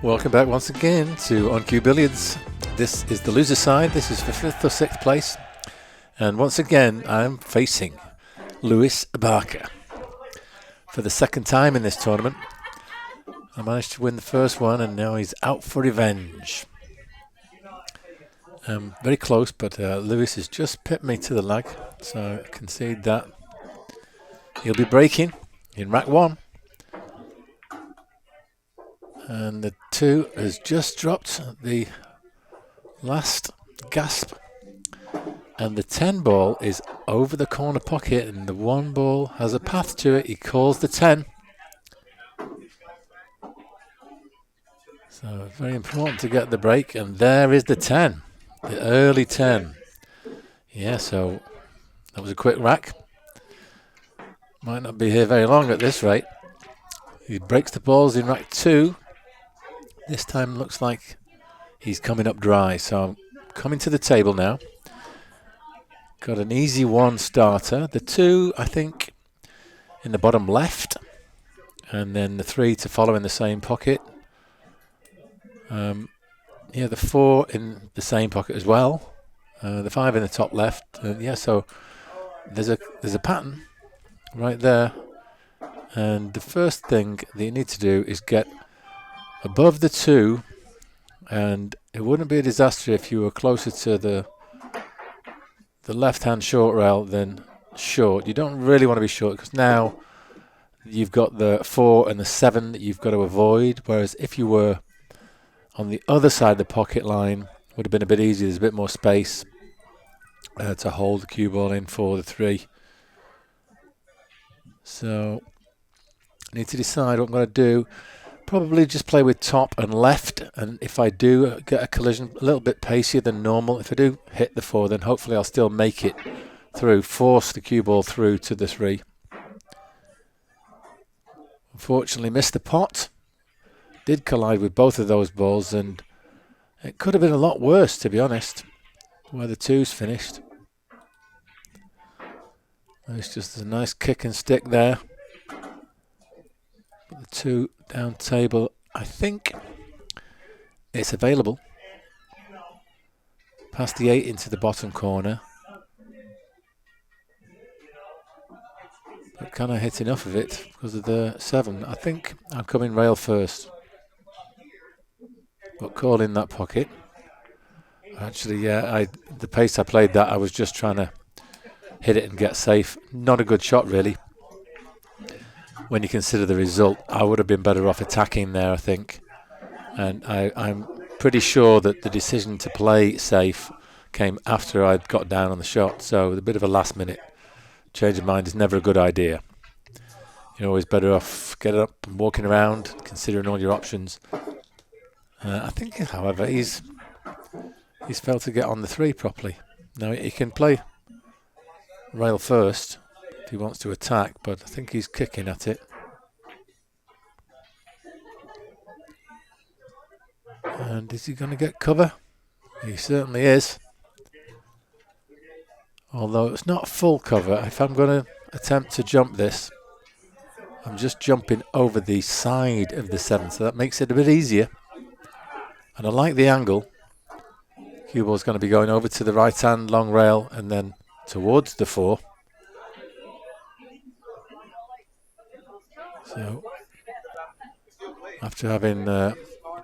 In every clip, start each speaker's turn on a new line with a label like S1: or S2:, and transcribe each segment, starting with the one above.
S1: Welcome back once again to On Cue Billiards. This is the loser side. This is for 5th or 6th place. And once again, I'm facing Luis Abarca. For the second time in this tournament, I managed to win the first one, and now he's out for revenge. Very close, but Luis has just pipped me to the lag, so I concede that. He'll be breaking in rack 1. And the 2 has just dropped the last gasp. And the 10 ball is over the corner pocket, and the 1 ball has a path to it. He calls the 10. So very important to get the break, and there is the 10, the early 10. Yeah, so that was a quick rack. Might not be here very long at this rate. He breaks the balls in rack 2. This time looks like he's coming up dry, so I'm coming to the table now. Got an easy 1 starter. The 2, I think, in the bottom left, and then the 3 to follow in the same pocket. Yeah, the 4 in the same pocket as well. The 5 in the top left. Yeah, so there's a pattern right there. And the first thing that you need to do is get above the 2, and it wouldn't be a disaster if you were closer to the left-hand short rail than short. You don't really want to be short, because now you've got the 4 and the 7 that you've got to avoid, whereas if you were on the other side of the pocket line, it would have been a bit easier. There's a bit more space to hold the cue ball in for the 3. So I need to decide what I'm going to do. Probably just play with top and left, and if I do get a collision a little bit pacier than normal, if I do hit the 4, then hopefully I'll still make it through, force the cue ball through to the 3. Unfortunately missed the pot. Did collide with both of those balls, and it could have been a lot worse, to be honest, where the 2's finished. It's just a nice kick and stick there. Put the 2 down table. I think it's available. Past the 8 into the bottom corner. But can I hit enough of it because of the 7? I think I'm coming rail first. But call in that pocket. Actually, yeah, the pace I played that, I was just trying to hit it and get safe. Not a good shot, really. When you consider the result, I would have been better off attacking there, I think. And I'm pretty sure that the decision to play safe came after I'd got down on the shot. So a bit of a last minute change of mind is never a good idea. You're always better off getting up and walking around, considering all your options. I think, however, he's failed to get on the 3 properly. Now he can play rail first if he wants to attack, but I think he's kicking at it. And is he going to get cover? He certainly is. Although it's not full cover. If I'm going to attempt to jump this, I'm just jumping over the side of the 7, so that makes it a bit easier. And I like the angle. Cue ball's going to be going over to the right hand long rail and then towards the 4. So after having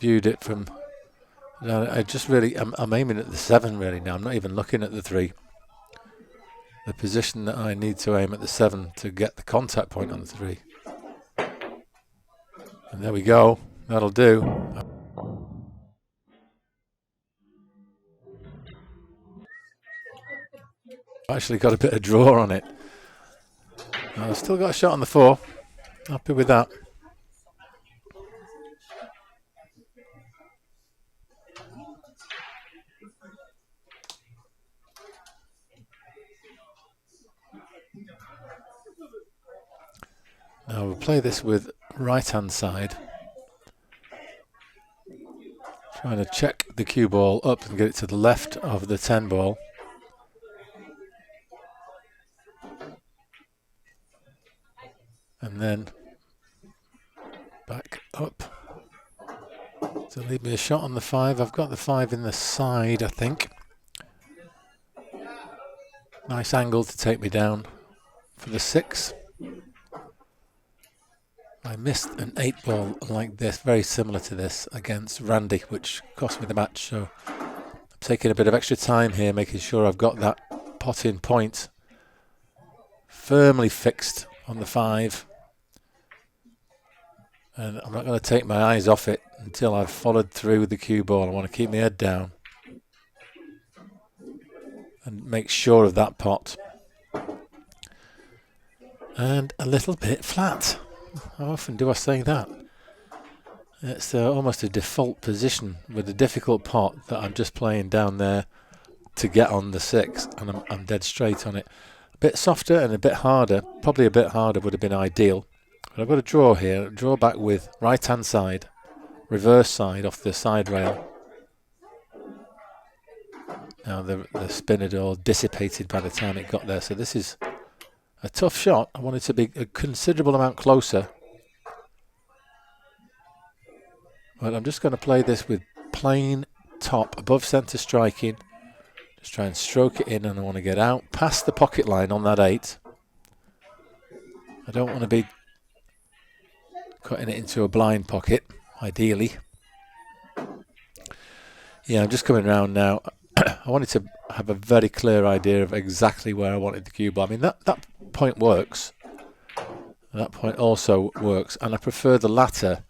S1: viewed it from, I just really, I'm aiming at the 7 really now. I'm not even looking at the 3. The position that I need to aim at the 7 to get the contact point on the 3. And there we go. That'll do. Actually got a bit of draw on it. I've still got a shot on the 4. Happy with that. Now we'll play this with right hand side. Trying to check the cue ball up and get it to the left of the 10 ball. And then back up. So leave me a shot on the 5. I've got the 5 in the side, I think. Nice angle to take me down for the 6. I missed an 8 ball like this, very similar to this, against Randy, which cost me the match. So I'm taking a bit of extra time here, making sure I've got that pot in point firmly fixed on the 5. And I'm not going to take my eyes off it until I've followed through with the cue ball. I want to keep my head down and make sure of that pot. And a little bit flat. How often do I say that? It's almost a default position with a difficult pot that I'm just playing down there to get on the 6, and I'm dead straight on it. A bit softer and a bit harder, probably a bit harder would have been ideal. But I've got a draw here, draw back with right hand side, reverse side off the side rail. Now the spin had all dissipated by the time it got there, so this is a tough shot. I want it to be a considerable amount closer. But I'm just going to play this with plain top, above centre striking. Just try and stroke it in, and I want to get out past the pocket line on that 8. I don't want to be cutting it into a blind pocket, ideally. Yeah, I'm just coming around now. I wanted to have a very clear idea of exactly where I wanted the cue ball. I mean, that point works. That point also works, and I prefer the latter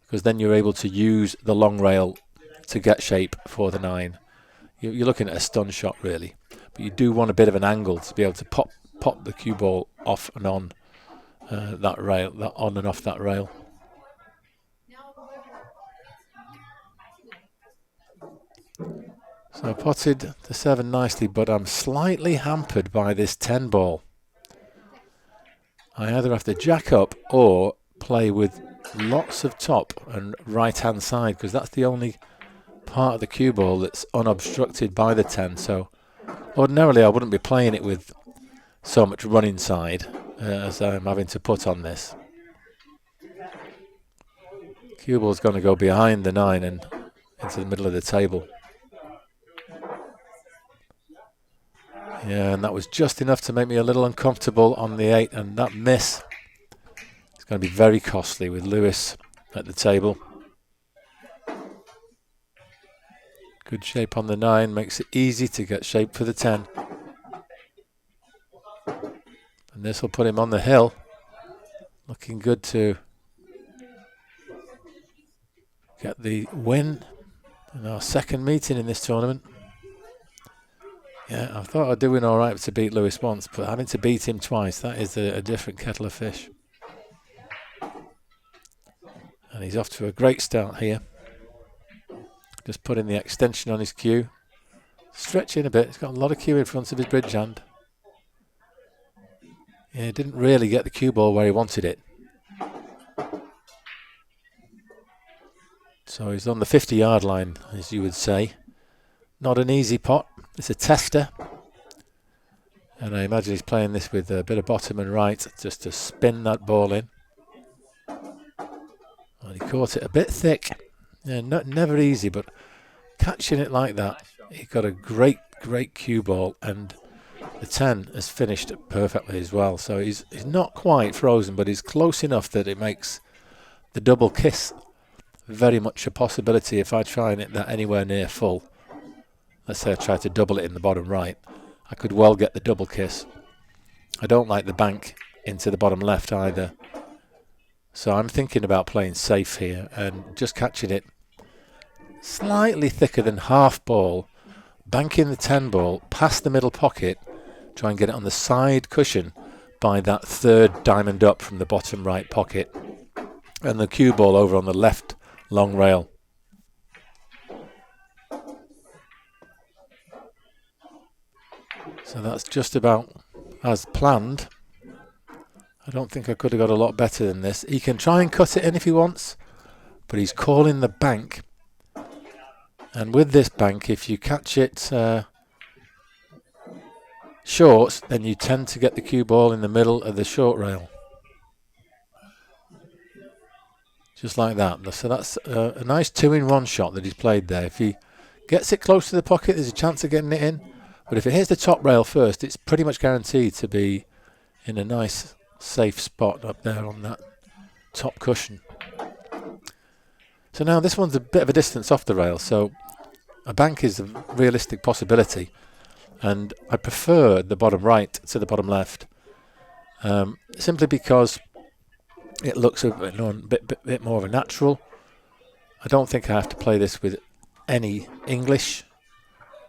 S1: because then you're able to use the long rail to get shape for the 9. You're looking at a stun shot, really, but you do want a bit of an angle to be able to pop the cue ball off and on that rail, on and off that rail. So I potted the 7 nicely, but I'm slightly hampered by this 10 ball. I either have to jack up or play with lots of top and right hand side, because that's the only part of the cue ball that's unobstructed by the 10. So ordinarily I wouldn't be playing it with so much running side as I'm having to put on this. Cue ball's going to go behind the 9 and into the middle of the table. Yeah, and that was just enough to make me a little uncomfortable on the 8, and that miss is going to be very costly with Luis at the table. Good shape on the 9, makes it easy to get shape for the 10. And this will put him on the hill. Looking good to get the win in our second meeting in this tournament. Yeah, I thought I was doing all right to beat Luis once, but having to beat him twice, that is a different kettle of fish. And he's off to a great start here. Just putting the extension on his cue. Stretching a bit. He's got a lot of cue in front of his bridge hand. Yeah, didn't really get the cue ball where he wanted it. So he's on the 50-yard line, as you would say. Not an easy pot. It's a tester. And I imagine he's playing this with a bit of bottom and right just to spin that ball in. And he caught it a bit thick. Yeah, never easy, but catching it like that, he got a great cue ball, and the 10 has finished perfectly as well. So he's not quite frozen, but he's close enough that it makes the double kiss very much a possibility if I try and hit that anywhere near full. Let's say I try to double it in the bottom right. I could well get the double kiss. I don't like the bank into the bottom left either. So I'm thinking about playing safe here and just catching it slightly thicker than half ball, banking the 10 ball past the middle pocket, try and get it on the side cushion by that 3rd diamond up from the bottom right pocket, and the cue ball over on the left long rail. So that's just about as planned. I don't think I could have got a lot better than this. He can try and cut it in if he wants, but he's calling the bank. And with this bank, if you catch it short, then you tend to get the cue ball in the middle of the short rail. Just like that. So that's a nice 2-in-1 shot that he's played there. If he gets it close to the pocket, there's a chance of getting it in. But if it hits the top rail first, it's pretty much guaranteed to be in a nice, safe spot up there on that top cushion. So now this one's a bit of a distance off the rail, so a bank is a realistic possibility. And I prefer the bottom right to the bottom left, simply because it looks a bit more of a natural. I don't think I have to play this with any English,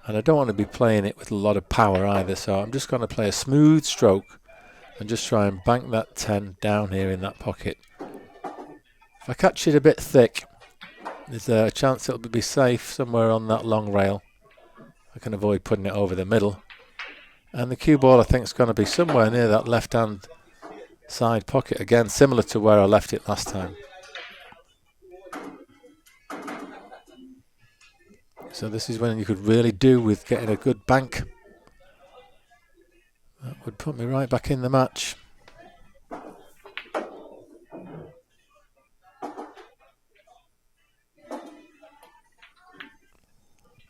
S1: and I don't want to be playing it with a lot of power either, so I'm just going to play a smooth stroke and just try and bank that 10 down here in that pocket. If I catch it a bit thick, there's a chance it'll be safe somewhere on that long rail. I can avoid putting it over the middle. And the cue ball I think is going to be somewhere near that left hand side pocket again, similar to where I left it last time. So this is when you could really do with getting a good bank. That would put me right back in the match.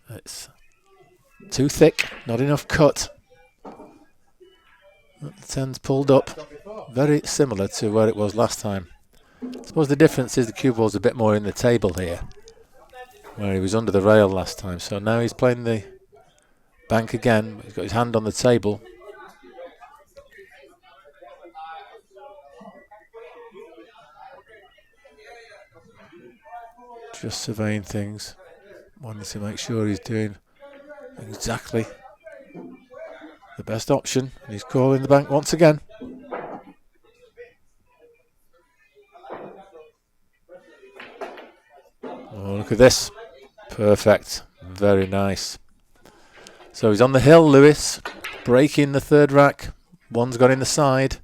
S1: It's too thick, not enough cut. The 10's pulled up, very similar to where it was last time. I suppose the difference is the cue ball's a bit more in the table here, where he was under the rail last time. So now he's playing the bank again. He's got his hand on the table. Just surveying things, wanting to make sure he's doing exactly the best option. He's calling the bank once again. Oh, look at this. Perfect. Very nice. So he's on the hill, Lewis. Breaking the third rack. One's got in the side.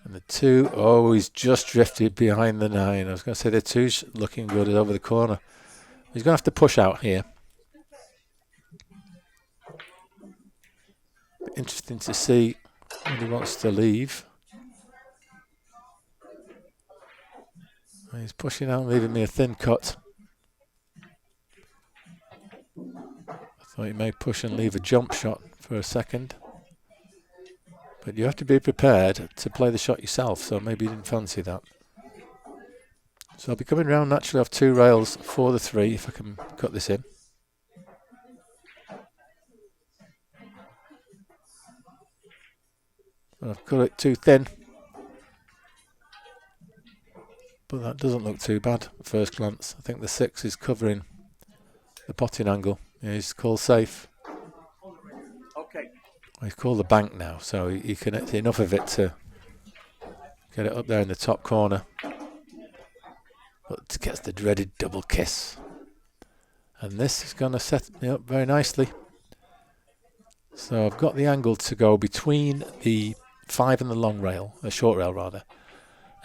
S1: And the 2, oh, he's just drifted behind the 9. I was going to say the 2's looking good over the corner. He's going to have to push out here. Interesting to see when he wants to leave. He's pushing out, leaving me a thin cut. I thought he may push and leave a jump shot for a second. But you have to be prepared to play the shot yourself, so maybe you didn't fancy that. So I'll be coming round naturally off 2 rails for the 3 if I can cut this in. I've cut it too thin. But that doesn't look too bad at first glance. I think the 6 is covering the potting angle. Yeah, he's called safe.
S2: Okay.
S1: He's called the bank now, so he can hit enough of it to get it up there in the top corner. But it gets the dreaded double kiss. And this is going to set me up very nicely. So I've got the angle to go between the 5 and the long rail, the short rail rather,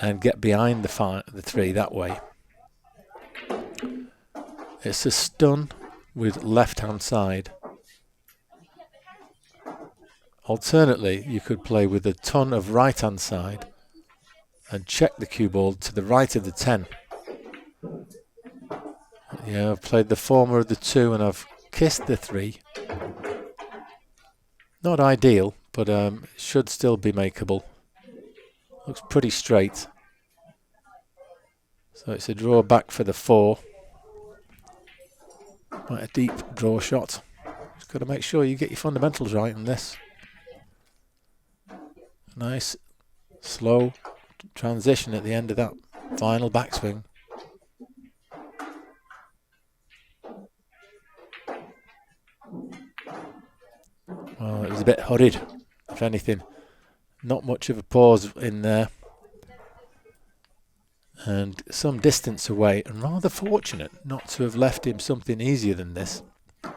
S1: and get behind the 3 that way. It's a stun with left hand side. Alternately, you could play with a ton of right hand side and check the cue ball to the right of the 10. Yeah, I've played the former of the 2 and I've kissed the 3. Not ideal, but it should still be makeable. Looks pretty straight. So it's a draw back for the 4. Quite a deep draw shot. Just got to make sure you get your fundamentals right in this. Nice, slow transition at the end of that final backswing. Well, it was a bit hurried, if anything. Not much of a pause in there. And some distance away, and rather fortunate not to have left him something easier than this. But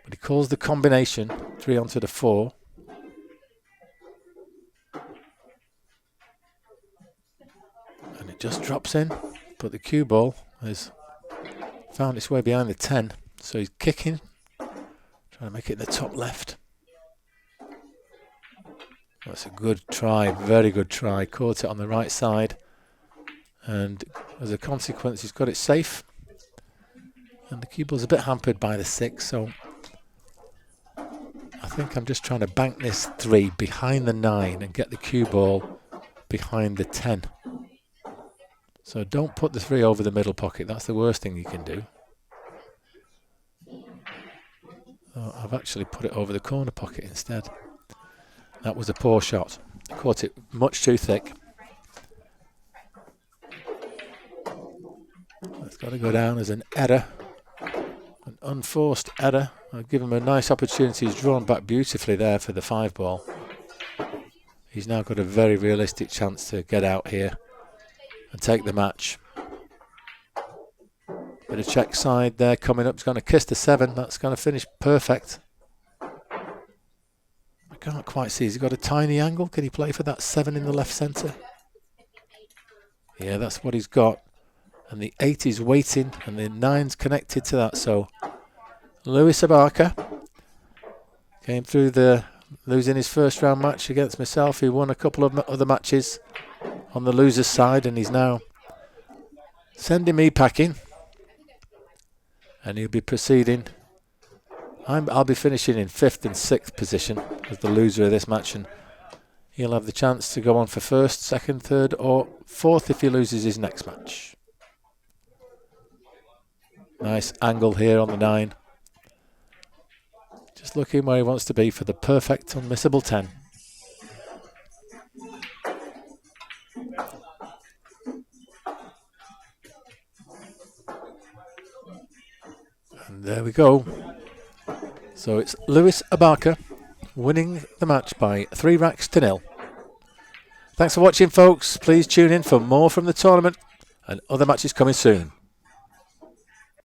S1: he calls the combination, 3 onto the 4. And it just drops in, but the cue ball has found its way behind the 10. So he's kicking, trying to make it in the top left. That's a good try, very good try. Caught it on the right side. And as a consequence, he's got it safe. And the cue ball's a bit hampered by the 6, so I think I'm just trying to bank this 3 behind the 9 and get the cue ball behind the 10. So don't put the 3 over the middle pocket. That's the worst thing you can do. So I've actually put it over the corner pocket instead. That was a poor shot. Caught it much too thick. It's got to go down as an error. An unforced error. I've given him a nice opportunity. He's drawn back beautifully there for the 5 ball. He's now got a very realistic chance to get out here and take the match. Bit of check side there coming up. He's going to kiss the 7. That's going to finish perfect. I can't quite see. Has he got a tiny angle? Can he play for that 7 in the left centre? Yeah, that's what he's got. And the 8 is waiting, and the 9's connected to that. So Luis Abarca came through losing his first round match against myself. He won a couple of other matches on the loser's side, and he's now sending me packing. And he'll be proceeding. I'll be finishing in 5th and 6th position as the loser of this match, and he'll have the chance to go on for 1st, 2nd, 3rd, or 4th if he loses his next match. Nice angle here on the 9. Just looking where he wants to be for the perfect unmissable 10. And there we go. So it's Luis Abarca winning the match by 3 racks to 0. Thanks for watching, folks. Please tune in for more from the tournament and other matches coming soon.